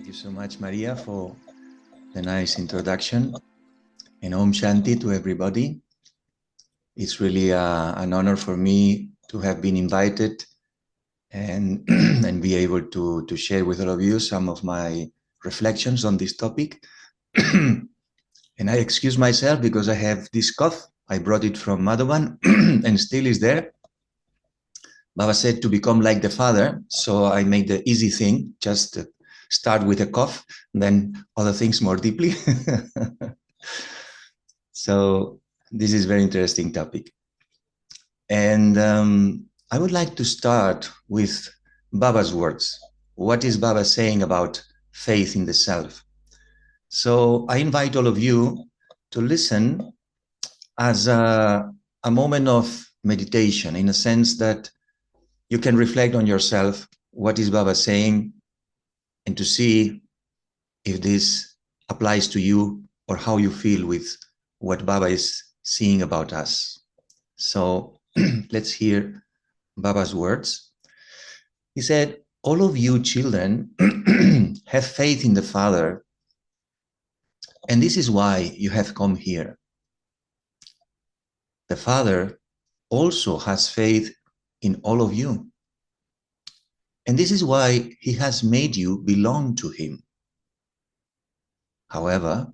Thank you so much, Maria, for the nice introduction. And Om Shanti to everybody. It's really an honor for me to have been invited and, and be able to share with all of you some of my reflections on this topic. And I excuse myself because I have this cough. I brought it from Madhavan and still is there. Baba said to become like the father, so I made the easy thing, just start with a cough, then other things more deeply. So this is a very interesting topic. And I would like to start with Baba's words. What is Baba saying about faith in the self? So I invite all of you to listen as a moment of meditation, in a sense that you can reflect on yourself, what is Baba saying, and to see if this applies to you or how you feel with what Baba is saying about us. So let's hear Baba's words. He said, all of you children have faith in the Father, and this is why you have come here. The Father also has faith in all of you. And this is why he has made you belong to him. However,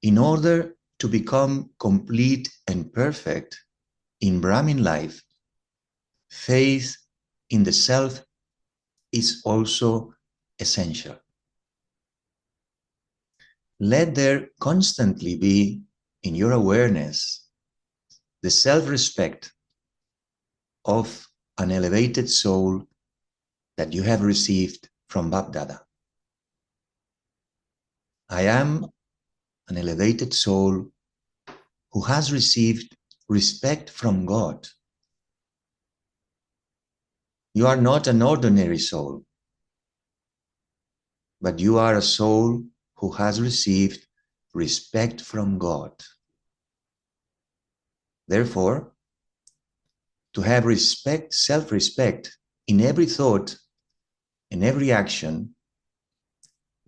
in order to become complete and perfect in Brahmin life, faith in the self is also essential. Let there constantly be in your awareness the self-respect of an elevated soul that you have received from Bapdada. I am an elevated soul who has received respect from God. You are not an ordinary soul, but you are a soul who has received respect from God. Therefore, to have respect, self-respect in every thought and every action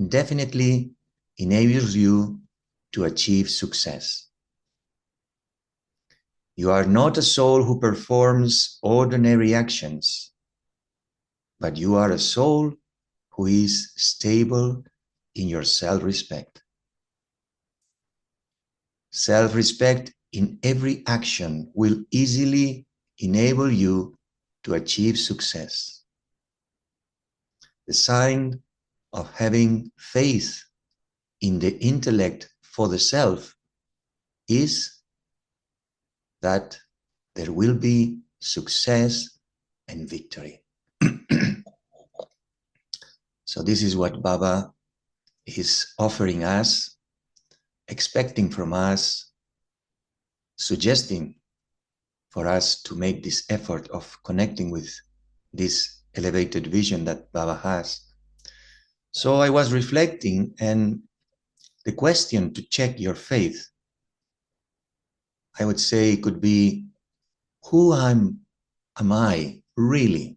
definitely enables you to achieve success. You are not a soul who performs ordinary actions, but you are a soul who is stable in your self-respect. Self-respect in every action will easily enable you to achieve success. The sign of having faith in the intellect for the self is that there will be success and victory. So this is what Baba is offering us, expecting from us, suggesting for us to make this effort of connecting with this elevated vision that Baba has. So I was reflecting, and the question to check your faith, I would say, could be, who am I really?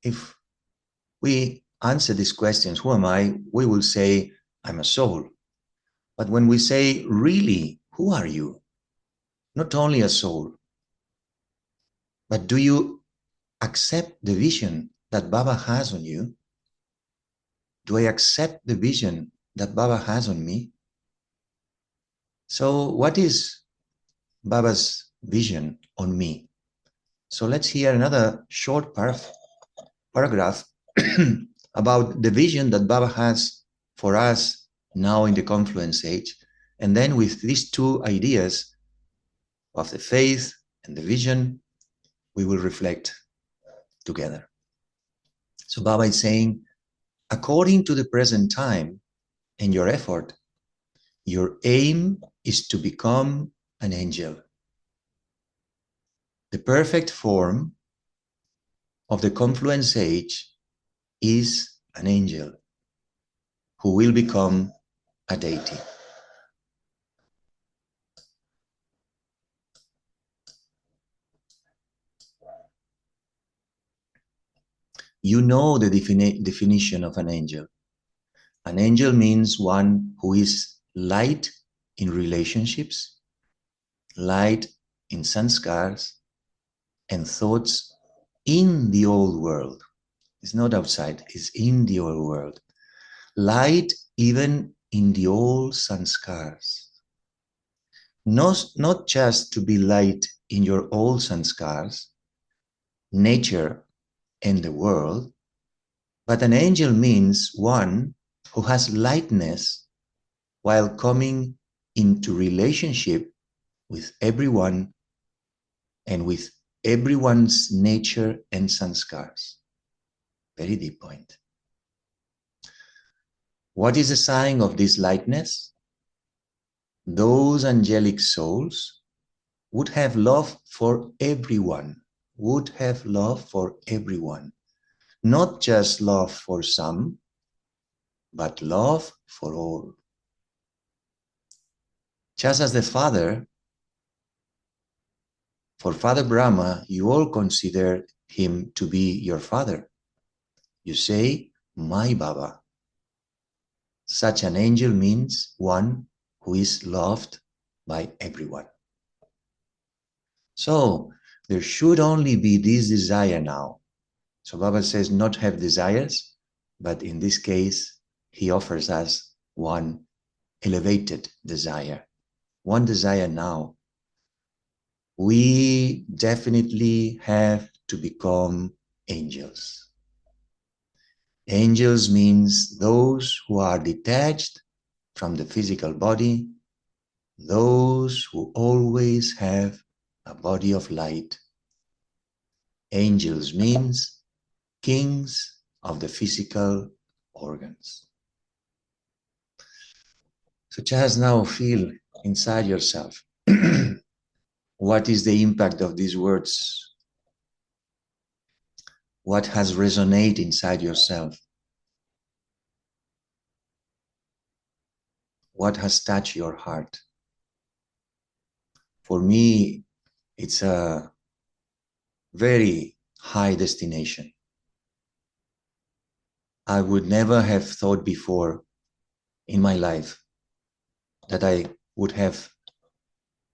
If we answer these questions, who am I? We will say, I'm a soul. But when we say, really, who are you? Not only a soul, but do you accept the vision that Baba has on you? Do I accept the vision that Baba has on me? So what is Baba's vision on me? So let's hear another short paragraph about the vision that Baba has for us now in the confluence age. And then with these two ideas of the faith and the vision, we will reflect together. So Baba is saying, according to the present time and your effort, your aim is to become an angel. The perfect form of the confluence age is an angel who will become a deity. you know the definition of an angel. An angel means one who is light in relationships, light in sanskars and thoughts in the old world. It's not outside, it's in the old world. Light even in the old sanskars. Not just to be light in your old sanskars, nature and the world, but an angel means one who has lightness while coming into relationship with everyone and with everyone's nature and sanskars. Very deep point. What is a sign of this lightness? Those angelic souls would have love for everyone, would have love for everyone. Not just love for some, but love for all. Just as the Father, for Father Brahma, you all consider him to be your father. You say, my Baba. Such an angel means one who is loved by everyone. So there should only be this desire now. So Baba says not have desires, but in this case, he offers us one elevated desire. One desire now. We definitely have to become angels. Angels means those who are detached from the physical body, those who always have a body of light. Angels means kings of the physical organs. So just now feel inside yourself. What is the impact of these words? What has resonated inside yourself? What has touched your heart? For me, it's a very high destination. I would never have thought before in my life that I would have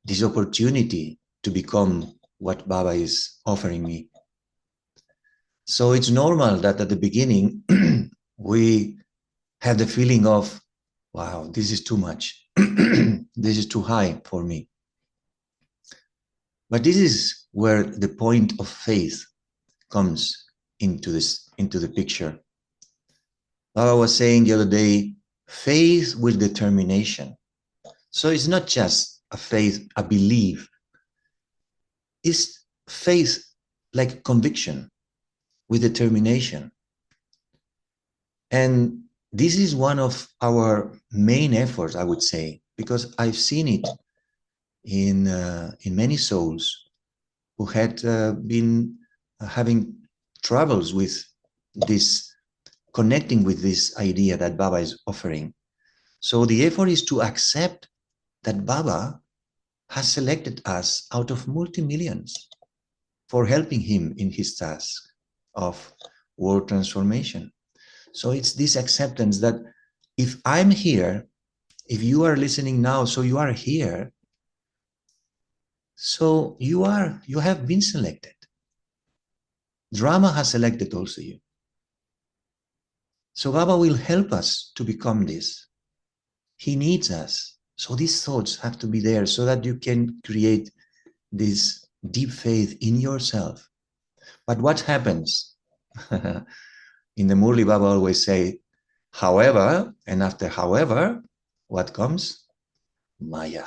this opportunity to become what Baba is offering me. So it's normal that at the beginning we have the feeling of, wow, this is too much. This is too high for me. But this is where the point of faith comes into the picture. Baba was saying the other day, faith with determination. So it's not just a faith, a belief. It's faith like conviction with determination. And this is one of our main efforts, I would say, because I've seen it in many souls who had been having troubles with this, connecting with this idea that Baba is offering. So the effort is to accept that Baba has selected us out of multi-millions for helping him in his task of world transformation. So it's this acceptance that if I'm here, if you are listening now, so you are here, so you have been selected. Drama has selected also you. So Baba will help us to become this. He needs us. So these thoughts have to be there so that you can create this deep faith in yourself. But what happens? In the Murli, Baba always say, however, and after however, what comes? Maya.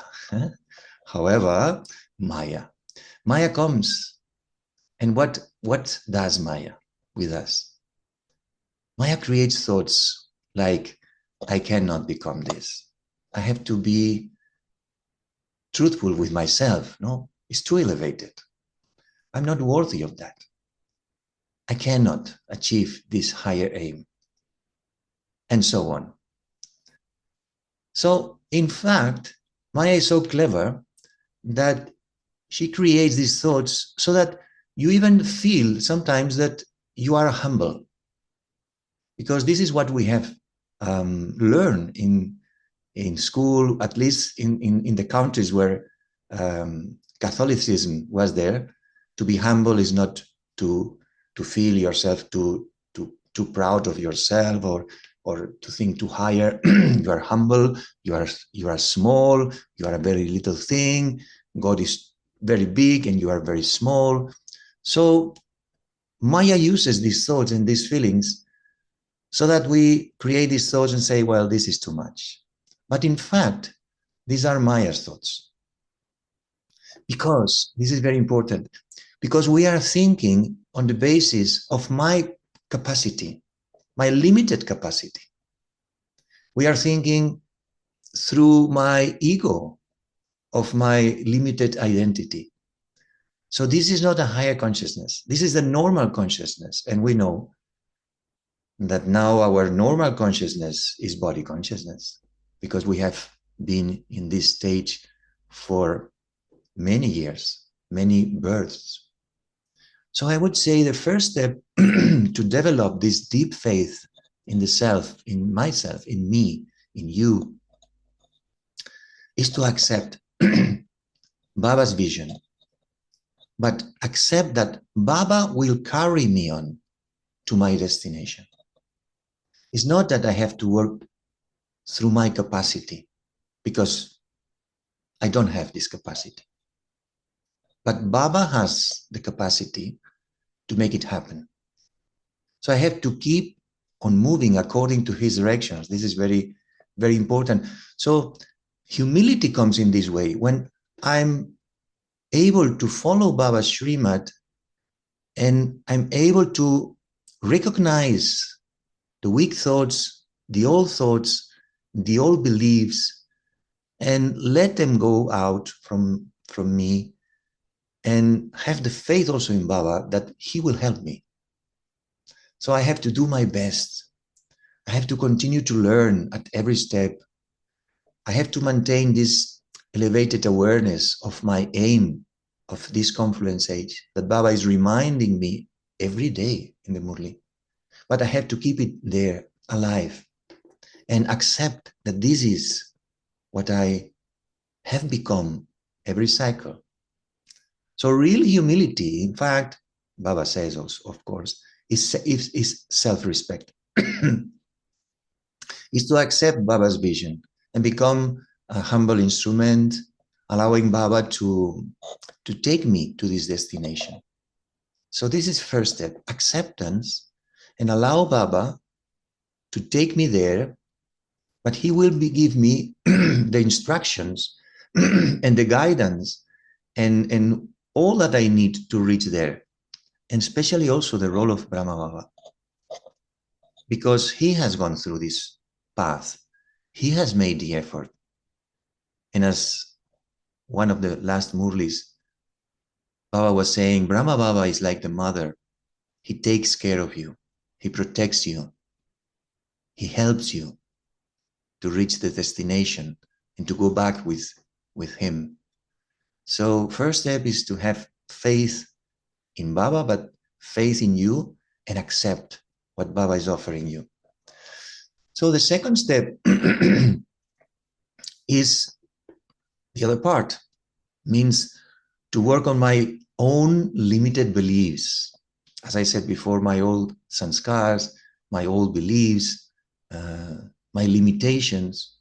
However, Maya. Maya comes. And what does Maya with us? Maya creates thoughts like, I cannot become this. I have to be truthful with myself. No, it's too elevated. I'm not worthy of that. I cannot achieve this higher aim. And so on. So, in fact, Maya is so clever that she creates these thoughts so that you even feel sometimes that you are humble. because this is what we have learned in school, at least in the countries where Catholicism was there. To be humble is not to feel yourself too proud of yourself, or to think too higher. You are humble, you are small, you are a very little thing. God is very big and you are very small. So Maya uses these thoughts and these feelings so that we create these thoughts and say, well, this is too much. But in fact, these are Maya's thoughts. Because, this is very important, because we are thinking on the basis of my capacity, my limited capacity. We are thinking through my ego of my limited identity. So this is not a higher consciousness. This is the normal consciousness. And we know that now our normal consciousness is body consciousness, because we have been in this stage for many years, many births. So I would say the first step to develop this deep faith in the self, in myself, in me, in you, is to accept Baba's vision, but accept that Baba will carry me on to my destination. It's not that I have to work through my capacity, because I don't have this capacity. But Baba has the capacity to make it happen. So I have to keep on moving according to his directions. This is very, very important. So humility comes in this way. When I'm able to follow Baba's Srimad and I'm able to recognize the weak thoughts, the old thoughts, the old beliefs, and let them go out from me, and have the faith also in Baba that he will help me. So I have to do my best. I have to continue to learn at every step. I have to maintain this elevated awareness of my aim of this confluence age that Baba is reminding me every day in the Murli. But I have to keep it there, alive, and accept that this is what I have become every cycle. So real humility, in fact, Baba says also, of course, is self-respect. Is to accept Baba's vision and become a humble instrument, allowing Baba to take me to this destination. So this is first step, acceptance, and allow Baba to take me there, but he will give me the instructions and the guidance and all that I need to reach there, and especially also the role of Brahma Baba, because he has gone through this path. He has made the effort. And as one of the last Murlis, Baba was saying, Brahma Baba is like the mother. He takes care of you. He protects you. He helps you to reach the destination and to go back with him. So first step is to have faith in Baba, but faith in you, and accept what Baba is offering you. So the second step is the other part, means to work on my own limited beliefs. As I said before, my old sanskars, my old beliefs, my limitations.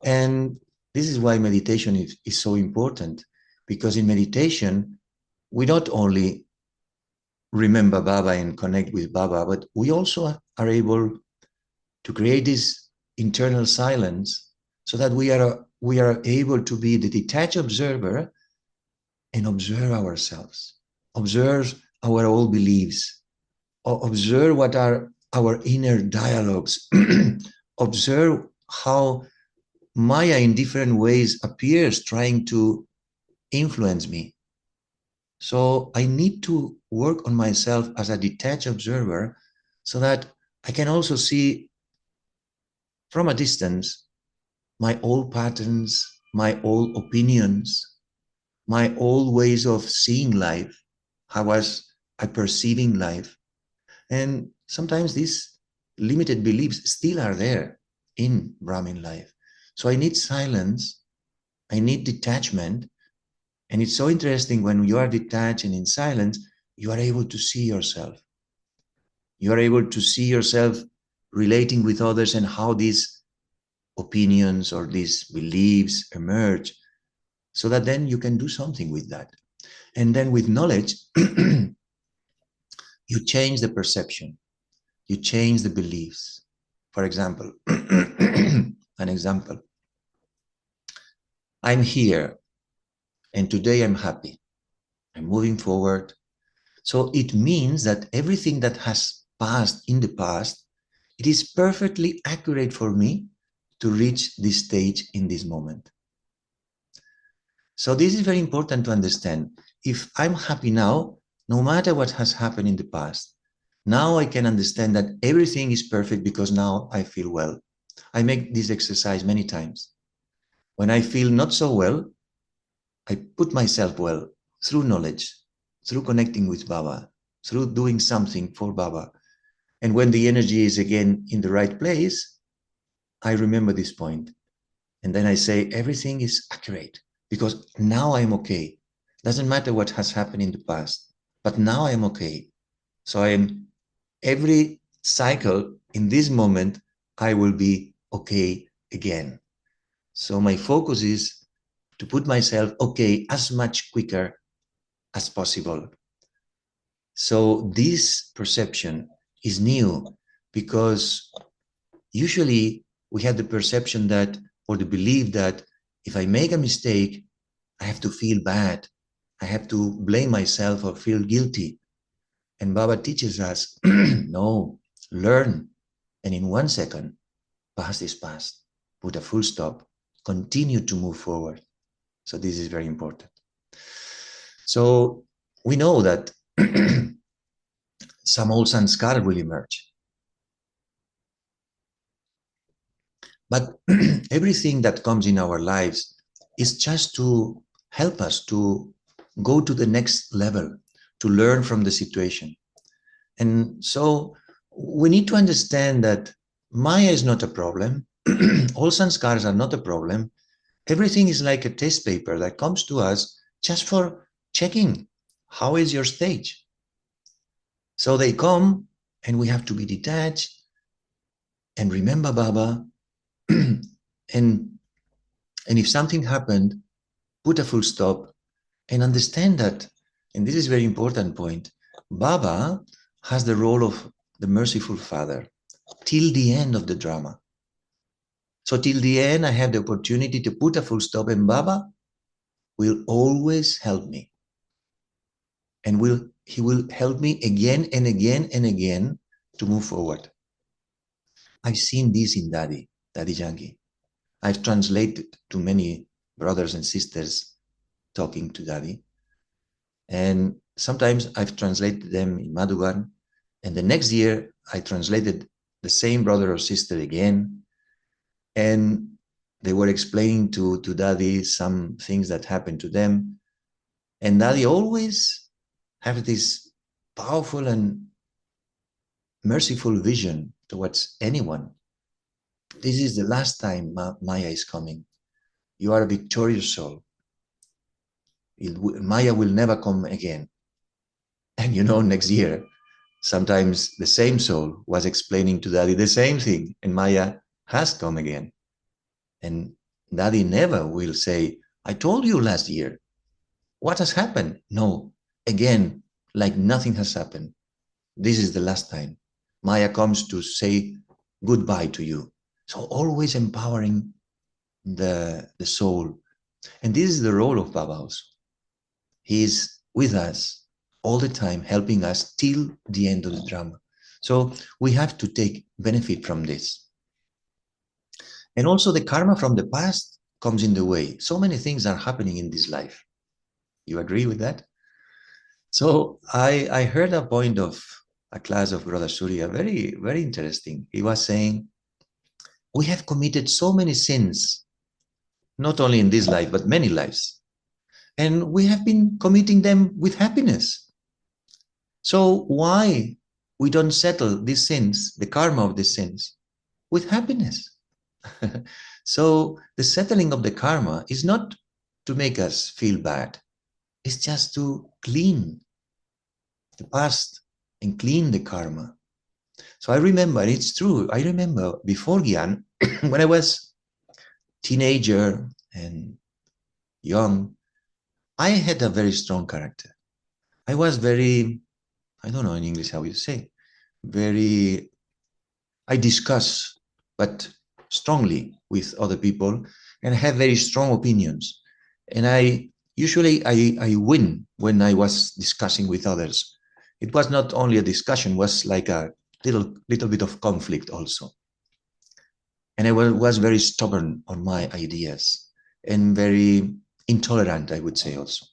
And this is why meditation is so important, because in meditation, we not only remember Baba and connect with Baba, but we also are able to create this internal silence so that we are able to be the detached observer and observe ourselves, observe our old beliefs, observe what are our inner dialogues, observe how Maya in different ways appears trying to influence me. So I need to work on myself as a detached observer so that I can also see from a distance my old patterns, my old opinions, my old ways of seeing life, how was I perceiving life. And sometimes this limited beliefs still are there in Brahmin life. So I need silence, I need detachment. And it's so interesting when you are detached and in silence, you are able to see yourself. You are able to see yourself relating with others and how these opinions or these beliefs emerge, so that then you can do something with that. And then with knowledge, you change the perception, you change the beliefs. For example, an example, I'm here and today I'm happy, I'm moving forward. So it means that everything that has passed in the past, it is perfectly accurate for me to reach this stage in this moment. So this is very important to understand. If I'm happy now, no matter what has happened in the past, now I can understand that everything is perfect because now I feel well. I make this exercise many times. When I feel not so well, I put myself well through knowledge, through connecting with Baba, through doing something for Baba. And when the energy is again in the right place, I remember this point. And then I say, everything is accurate because now I'm okay. Doesn't matter what has happened in the past, but now I'm okay. So I am every cycle in this moment, I will be okay again. So my focus is to put myself okay as much quicker as possible. So this perception is new because usually we have the perception that, or the belief that if I make a mistake, I have to feel bad. I have to blame myself or feel guilty. And Baba teaches us, no, learn. And in 1 second, past is past. Put a full stop. Continue to move forward. So this is very important. So we know that some old sanskar will emerge. But everything that comes in our lives is just to help us to go to the next level, to learn from the situation. And so we need to understand that Maya is not a problem. All sanskars are not a problem. Everything is like a test paper that comes to us just for checking how is your stage. So they come and we have to be detached and remember Baba. and if something happened, put a full stop and understand that, and this is a very important point, Baba has the role of the merciful father till the end of the drama. So till the end, I have the opportunity to put a full stop, and Baba will always help me. And he will help me again and again and again to move forward. I've seen this in Daddy Janki. I've translated to many brothers and sisters talking to Daddy. And sometimes I've translated them in Madhuban. And the next year, I translated the same brother or sister again. And they were explaining to Daddy some things that happened to them. And Daddy always have this powerful and merciful vision towards anyone. This is the last time Maya is coming. You are a victorious soul. Maya will never come again. And next year, sometimes the same soul was explaining to Daddy the same thing, and Maya has come again. And Daddy never will say, I told you last year. What has happened? No, again, like nothing has happened. This is the last time. Maya comes to say goodbye to you. So always empowering the soul. And this is the role of Baba also. He is with us all the time, helping us till the end of the drama. So we have to take benefit from this. And also the karma from the past comes in the way. So many things are happening in this life. You agree with that? So I heard a point of a class of Brother Surya, very, very interesting. He was saying, we have committed so many sins, not only in this life, but many lives. And we have been committing them with happiness. So why we don't settle these sins, the karma of these sins, with happiness. So the settling of the karma is not to make us feel bad. It's just to clean the past and clean the karma. So I remember, it's true, I remember before Gyan, when I was teenager and young, I had a very strong character. I was very, I don't know in English how you say, very, I discuss, but strongly with other people and have very strong opinions. And I win when I was discussing with others. It was not only a discussion, was like a little bit of conflict also. And I was very stubborn on my ideas and very intolerant, I would say also.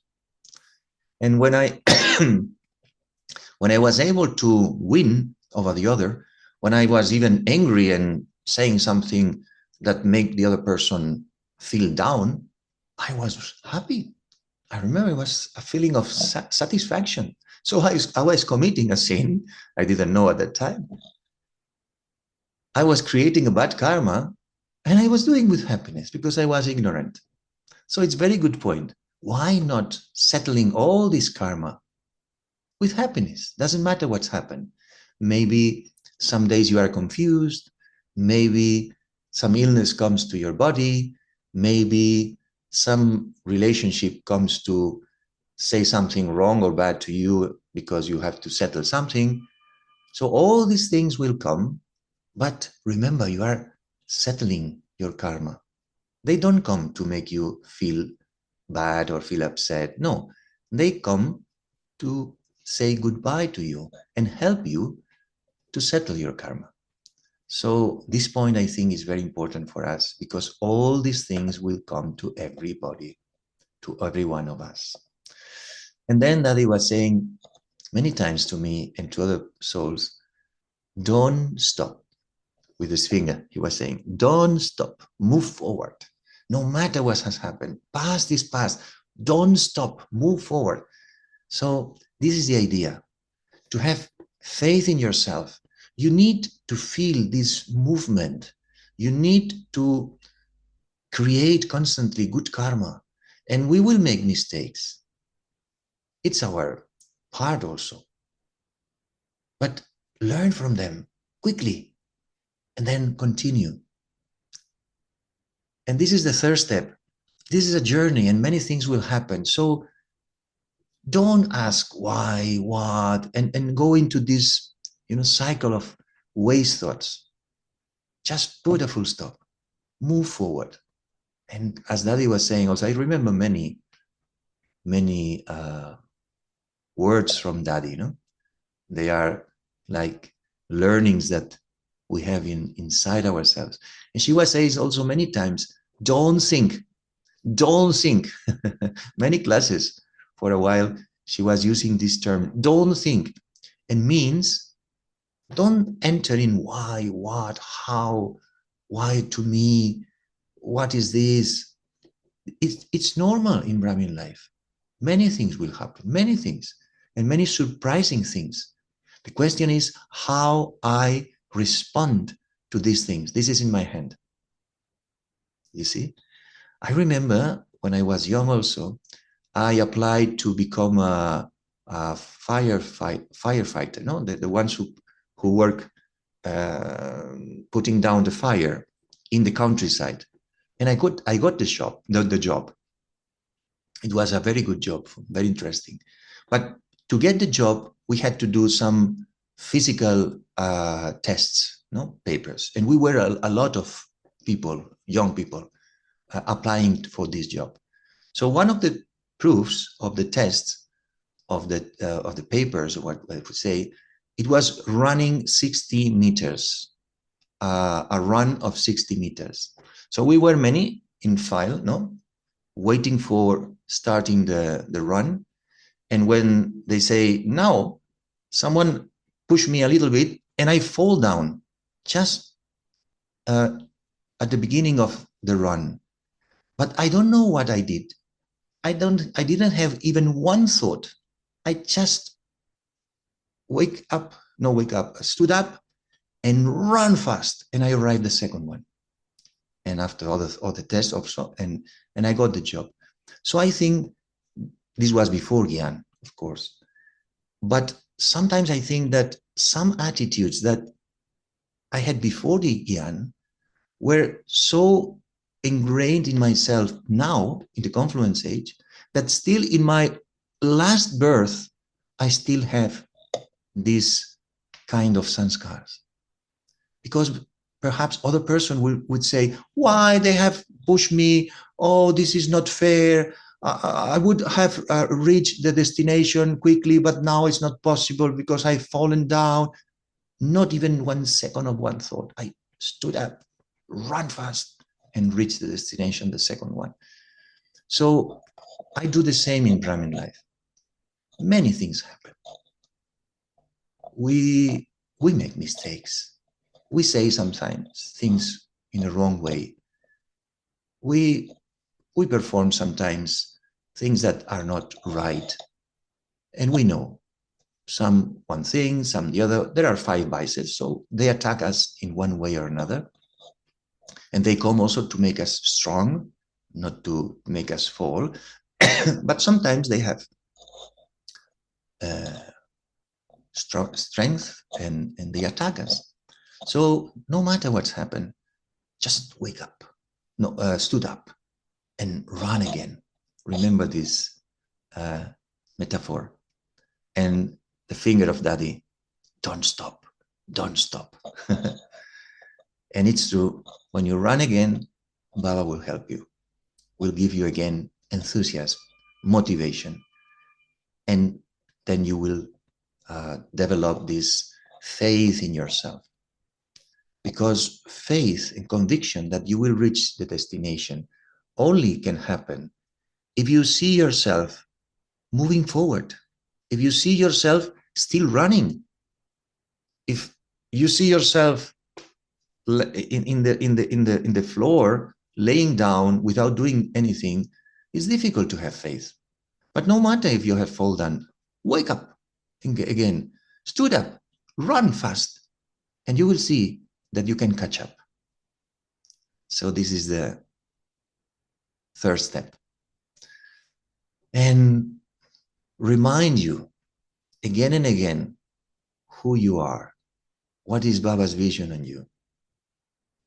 And when I when I was able to win over the other, when I was even angry and saying something that made the other person feel down, I was happy. I remember it was a feeling of satisfaction. So I was committing a sin I didn't know at that time. I was creating a bad karma, and I was doing with happiness because I was ignorant. So it's a very good point. Why not settling all this karma with happiness? Doesn't matter what's happened. Maybe some days you are confused. Maybe some illness comes to your body. Maybe some relationship comes to say something wrong or bad to you because you have to settle something. So all these things will come, but remember, you are settling your karma. They don't come to make you feel bad or feel upset. No, they come to say goodbye to you and help you to settle your karma. So this point I think is very important for us because all these things will come to everybody, to every one of us. And then Daddy was saying many times to me and to other souls, don't stop. With his finger, he was saying, don't stop, move forward. No matter what has happened, past is past. Don't stop, move forward. So this is the idea, to have faith in yourself. You need to feel this movement. You need to create constantly good karma. And we will make mistakes. It's our part also. But learn from them quickly and then continue. And this is the third step. This is a journey and many things will happen. So don't ask why, what, and go into this, cycle of waste thoughts. Just put a full stop, move forward. And as Daddy was saying also, I remember many words from Daddy, They are like learnings that we have inside ourselves. And she was saying also many times, don't think. Many classes for a while, she was using this term, don't think, and means don't enter in why, what, how, why to me, what is this? It's normal in Brahmin life. Many things will happen, many things, and many surprising things. The question is how I respond to these things. This is in my hand. You see? I remember when I was young also, I applied to become a firefighter, no? The ones who work putting down the fire in the countryside. And I got the job. It was a very good job, very interesting. But to get the job, we had to do some physical tests, no papers. And we were a lot of people, young people, applying for this job. So one of the proofs of the tests of the papers, or what I would say, it was running 60 meters, a run of 60 meters. So we were many in file, no, waiting for starting the run. And when they say now, someone pushed me a little bit, and I fall down just at the beginning of the run. But I don't know what I did. I didn't have even one thought. I just stood up and run fast. And I arrived the second one. And after all the tests also, and I got the job. So I think this was before Gyan, of course. But sometimes I think that some attitudes that I had before the Gyan were so ingrained in myself now in the confluence age that still in my last birth, I still have this kind of sanskars. Because perhaps other person would say, why they have pushed me? Oh, this is not fair. I would have reached the destination quickly, but now it's not possible because I've fallen down. Not even 1 second of one thought. I stood up, ran fast, and reached the destination, the second one. So I do the same in Brahmin life. Many things happen. We make mistakes. We say sometimes things in the wrong way. We perform sometimes things that are not right. And we know some one thing, some the other. There are 5 vices, so they attack us in one way or another. And they come also to make us strong, not to make us fall. But sometimes they have strength and they attack us. So no matter what's happened, just wake up, stood up and run again. Remember this metaphor. And the finger of Daddy, don't stop, don't stop. And it's true, when you run again, Baba will help you, will give you again enthusiasm, motivation. And then you will develop this faith in yourself. Because faith and conviction that you will reach the destination only can happen if you see yourself moving forward, if you see yourself still running, if you see yourself in the floor, laying down without doing anything, it's difficult to have faith. But no matter if you have fallen, wake up again, stood up, run fast, and you will see that you can catch up. So this is the third step. And remind you again and again who you are. What is Baba's vision on you?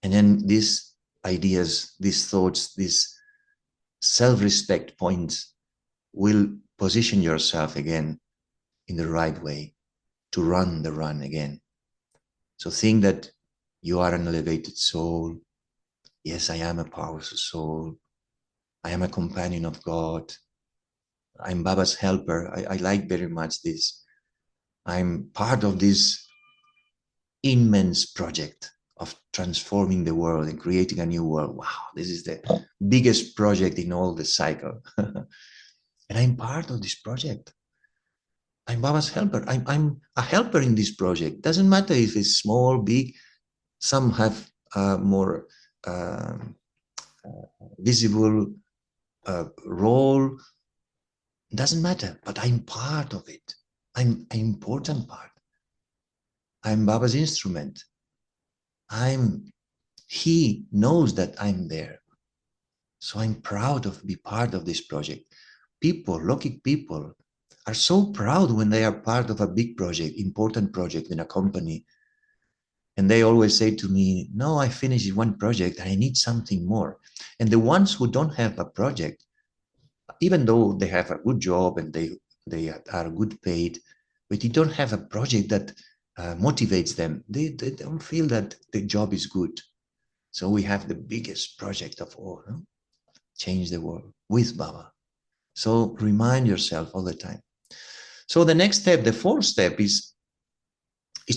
And then these ideas, these thoughts, these self-respect points will position yourself again in the right way to run the run again. So think that you are an elevated soul. Yes, I am a powerful soul. I am a companion of God. I'm Baba's helper. I like very much this. I'm part of this immense project of transforming the world and creating a new world. Wow, this is the biggest project in all the cycle. And I'm part of this project. I'm Baba's helper. I'm a helper in this project. Doesn't matter if it's small, big. Some have more visible role. Doesn't matter, but I'm part of it. I'm an important part. I'm Baba's instrument. He knows that I'm there. So I'm proud of be part of this project. People, Lokik people, are so proud when they are part of a big project, important project in a company. And they always say to me, no, I finished one project and I need something more. And the ones who don't have a project, even though they have a good job and they are good paid, but you don't have a project that motivates them. They don't feel that the job is good. So we have the biggest project of all, no? Change the world with Baba. So remind yourself all the time. So the next step, the fourth step is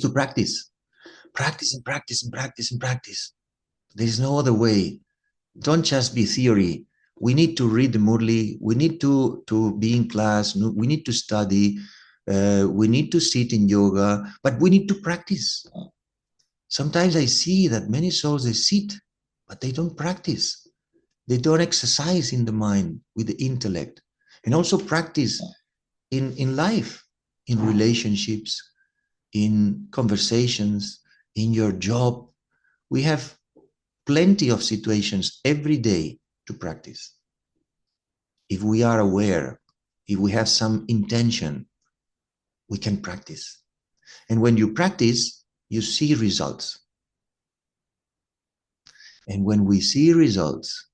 to practice. Practice and practice and practice and practice. There is no other way. Don't just be theory. We need to read the Murli. We need to be in class. We need to study. We need to sit in yoga, but we need to practice. Sometimes I see that many souls, they sit, but they don't practice. They don't exercise in the mind with the intellect, and also practice in life, in relationships, in conversations, in your job. We have plenty of situations every day to practice. If we are aware, if we have some intention, we can practice. And when you practice, you see results. And when we see results,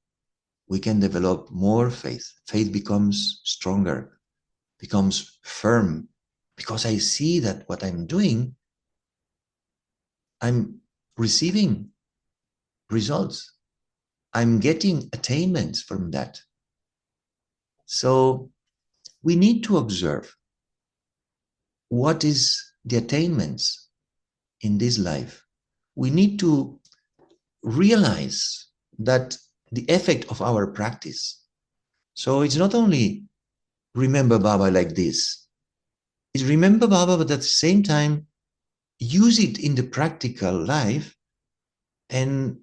we can develop more faith. Faith becomes stronger, becomes firm, because I see that what I'm doing, I'm receiving results. I'm getting attainments from that. So we need to observe what is the attainments in this life. We need to realize that the effect of our practice. So it's not only remember Baba like this, it's remember Baba, but at the same time, use it in the practical life and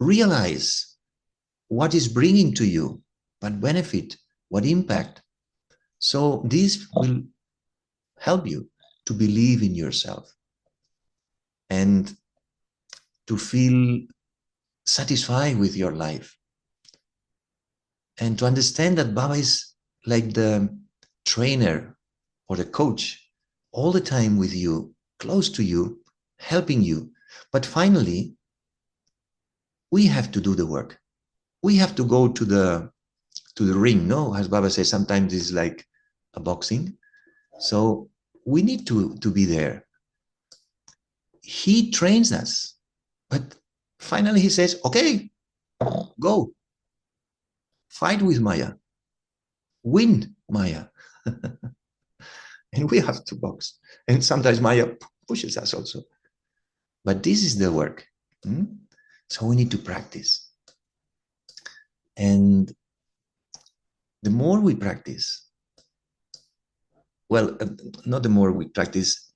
realize what is bringing to you, what benefit, what impact. So this will help you to believe in yourself and to feel satisfied with your life, and to understand that Baba is like the trainer or the coach all the time with you, close to you, helping you. But finally, we have to do the work. We have to go to the ring, no? As Baba says, sometimes it's like a boxing. So we need to be there. He trains us, but finally he says, okay, go. Fight with Maya. Win Maya. And we have to box. And sometimes Maya pushes us also. But this is the work. So we need to practice. And the more we practice, well, not the more we practice,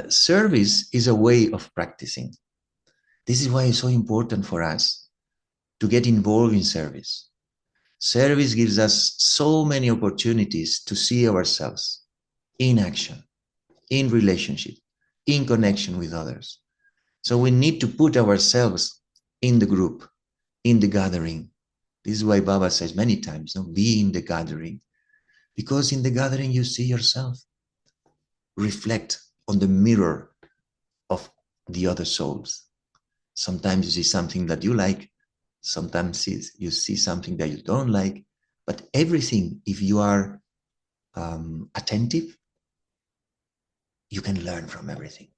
service is a way of practicing. This is why it's so important for us to get involved in service. Service gives us so many opportunities to see ourselves in action, in relationship, in connection with others. So we need to put ourselves in the group, in the gathering. This is why Baba says many times, no, be in the gathering. Because in the gathering you see yourself. Reflect on the mirror of the other souls. Sometimes you see something that you like, sometimes you see something that you don't like, but everything, if you are attentive, you can learn from everything.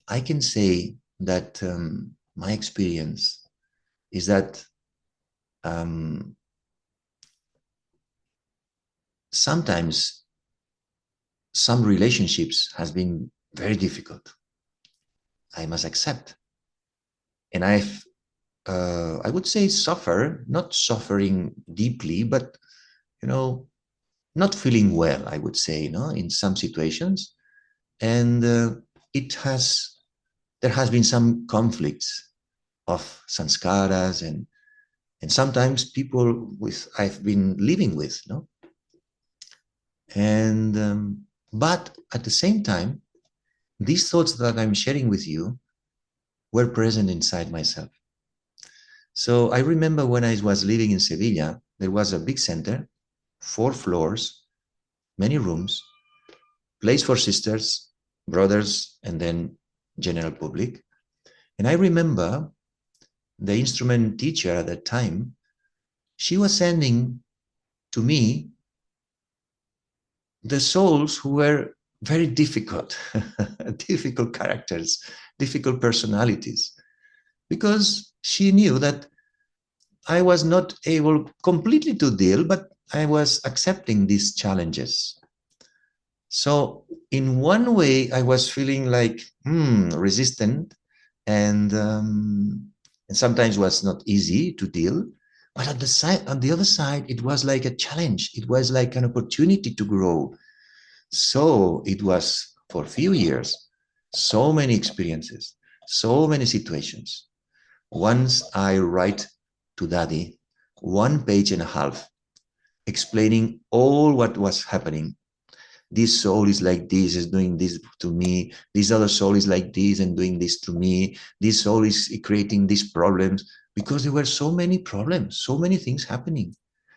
I can say that my experience is that sometimes some relationships has been very difficult. I must accept. And I would say suffer, not suffering deeply, but, not feeling well, I would say, in some situations. And there has been some conflicts of sanskaras and sometimes people I've been living with, And, but at the same time, these thoughts that I'm sharing with you were present inside myself. So I remember when I was living in Sevilla, there was a big center, 4 floors, many rooms, place for sisters, brothers, and then general public. And I remember the instrument teacher at that time, she was sending to me the souls who were very difficult, difficult characters, difficult personalities, because she knew that I was not able completely to deal, but I was accepting these challenges. So in one way, I was feeling like resistant, and sometimes was not easy to deal. But on the other side, it was like a challenge. It was like an opportunity to grow. So it was for a few years, so many experiences, so many situations. Once I write to Daddy 1.5 pages explaining all what was happening. This soul is like this, is doing this to me. This other soul is like this and doing this to me. This soul is creating these problems, because there were so many problems, so many things happening.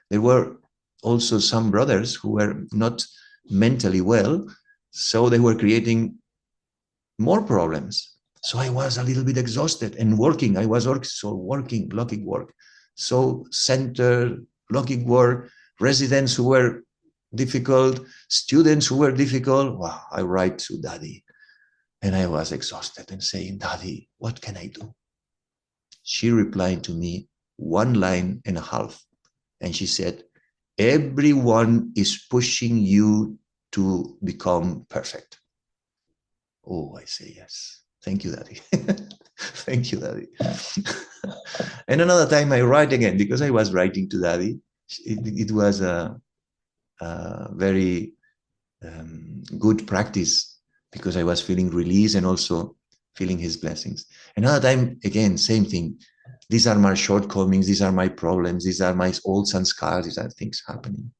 There were also some brothers who were not mentally well, so they were creating more problems. So I was a little bit exhausted and working. I was working, logic work. So center, logic work, residents who were difficult, students who were difficult. Wow, I write to Daddy, and I was exhausted and saying, Daddy, what can I do? She replied to me 1.5 lines, and she said, everyone is pushing you to become perfect. Oh, I say yes. Thank you, Daddy. Thank you, Daddy. And another time I write again, because I was writing to Daddy. It was a very good practice, because I was feeling release and also feeling his blessings. Another time, again, same thing. These are my shortcomings. These are my problems. These are my old sanskars. These are things happening.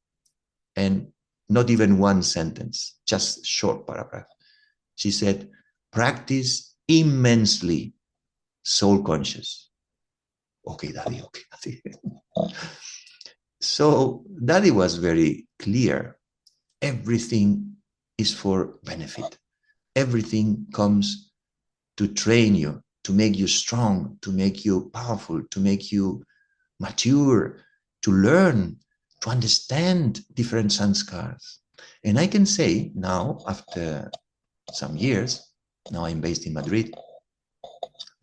And not even one sentence, just short paragraph. She said, practice immensely soul conscious. Okay, Daddy, okay, Daddy. So Daddy was very clear. Everything is for benefit. Everything comes to train you, to make you strong, to make you powerful, to make you mature, to learn, to understand different sanskars. And I can say now, after some years, now I'm based in Madrid.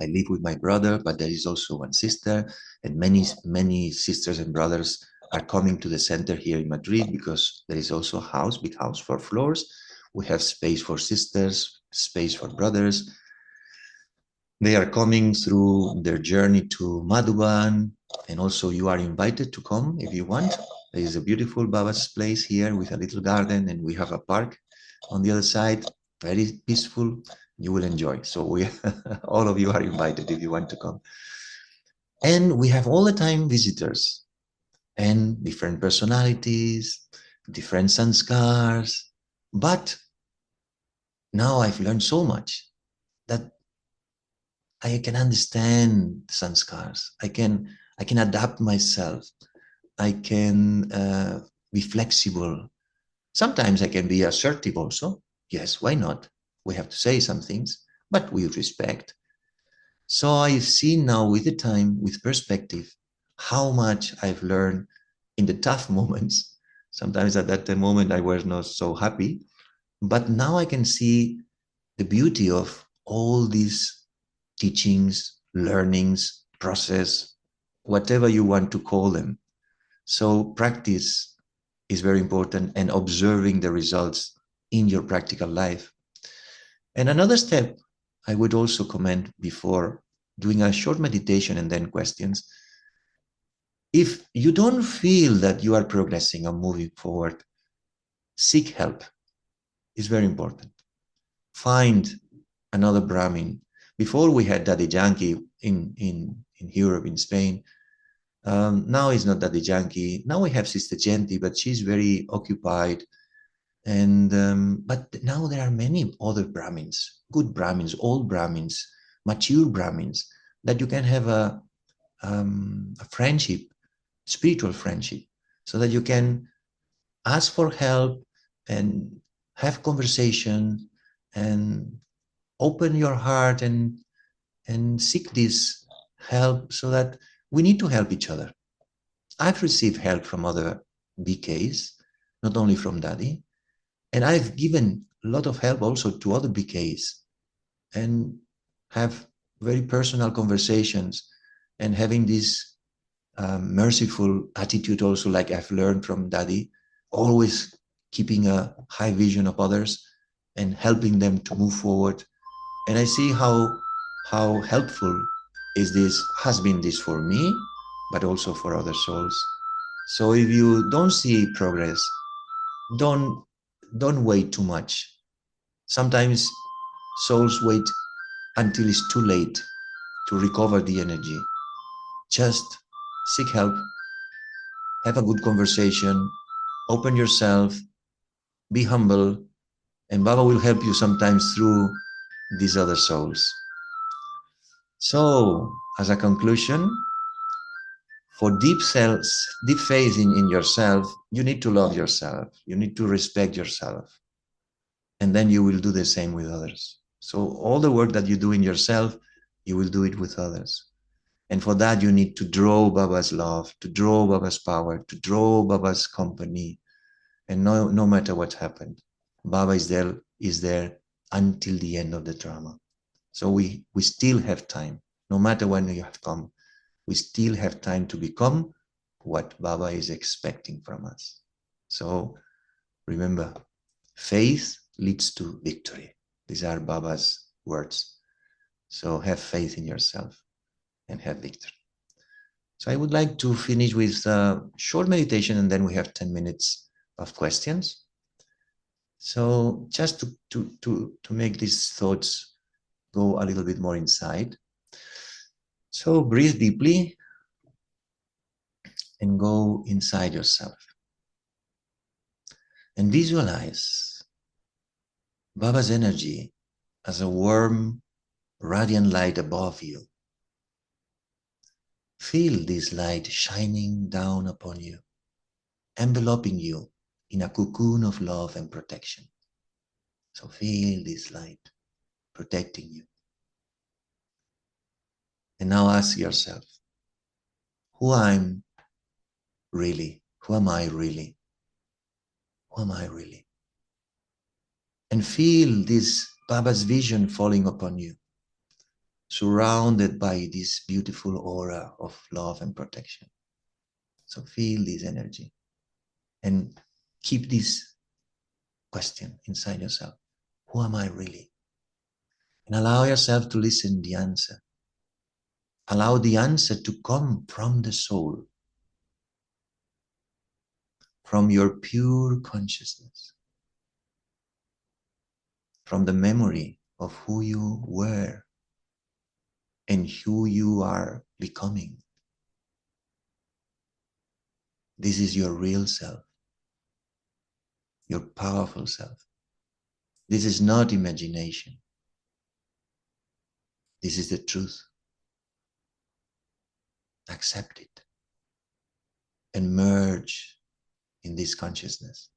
I live with my brother, but there is also one sister, and many sisters and brothers are coming to the center here in Madrid, because there is also a house, big house, 4 floors. We have space for sisters, space for brothers. They are coming through their journey to Madhuban, and also you are invited to come if you want. There is a beautiful Baba's place here with a little garden, and we have a park on the other side, very peaceful. You will enjoy. So we, all of you are invited if you want to come. And we have all the time visitors and different personalities, different sanskars. But now I've learned so much that I can understand sanskars. I can adapt myself. I can be flexible. Sometimes I can be assertive also. Yes, why not? We have to say some things, but with respect. So I've seen now with the time, with perspective, how much I've learned in the tough moments. Sometimes at that moment I was not so happy, but now I can see the beauty of all these teachings, learnings, process, whatever you want to call them. So practice is very important, and observing the results in your practical life. And another step I would also comment before doing a short meditation and then questions. If you don't feel that you are progressing or moving forward, seek help. It's very important. Find another Brahmin. Before we had Daddy Yankee in Europe, in Spain. Now it's not Daddy Yankee. Now we have Sister Genti, but she's very occupied. And but now there are many other Brahmins, good Brahmins, old Brahmins, mature Brahmins, that you can have a friendship, spiritual friendship, so that you can ask for help and have conversation and open your heart and seek this help, so that we need to help each other. I've received help from other BKs, not only from Daddy, and I've given a lot of help also to other BKs, and have very personal conversations, and having this merciful attitude also, like I've learned from Daddy, always keeping a high vision of others and helping them to move forward. And I see how helpful has been this for me, but also for other souls. So if you don't see progress, don't wait too much. Sometimes souls wait until it's too late to recover the energy. Just seek help, have a good conversation, open yourself, be humble, and Baba will help you sometimes through these other souls. So, as a conclusion, for deep faith in yourself, you need to love yourself. You need to respect yourself. And then you will do the same with others. So all the work that you do in yourself, you will do it with others. And for that, you need to draw Baba's love, to draw Baba's power, to draw Baba's company. And no matter what happened, Baba is there until the end of the drama. So we still have time. No matter when you have come, we still have time to become what Baba is expecting from us. So remember, faith leads to victory. These are Baba's words. So have faith in yourself and have victory. So I would like to finish with a short meditation, and then we have 10 minutes of questions. So just to make these thoughts go a little bit more inside. So breathe deeply and go inside yourself. And visualize Baba's energy as a warm, radiant light above you. Feel this light shining down upon you, enveloping you in a cocoon of love and protection. So feel this light protecting you. And now ask yourself, who I'm really? Who am I really? Who am I really? And feel this Baba's vision falling upon you, surrounded by this beautiful aura of love and protection. So feel this energy and keep this question inside yourself. Who am I really? And allow yourself to listen the answer. Allow the answer to come from the soul, from your pure consciousness, from the memory of who you were and who you are becoming. This is your real self, your powerful self. This is not imagination. This is the truth. Accept it and merge in this consciousness.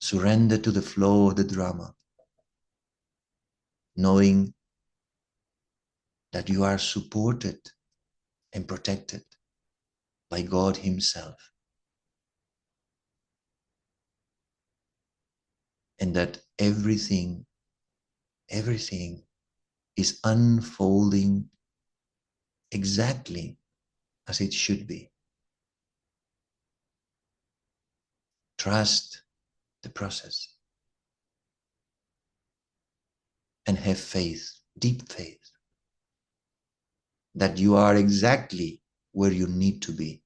Surrender to the flow of the drama, knowing that you are supported and protected by God Himself, and that everything is unfolding exactly as it should be. Trust the process and have faith, deep faith, that you are exactly where you need to be.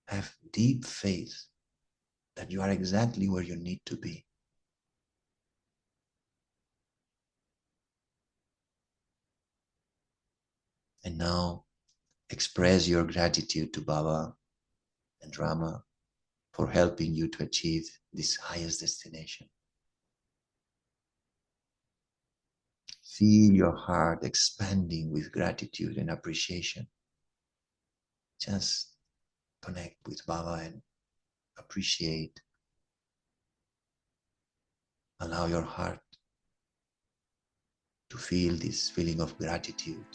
Have deep faith that you are exactly where you need to be. And now express your gratitude to Baba and Rama for helping you to achieve this highest destination. Feel your heart expanding with gratitude and appreciation. Just connect with Baba and appreciate. Allow your heart to feel this feeling of gratitude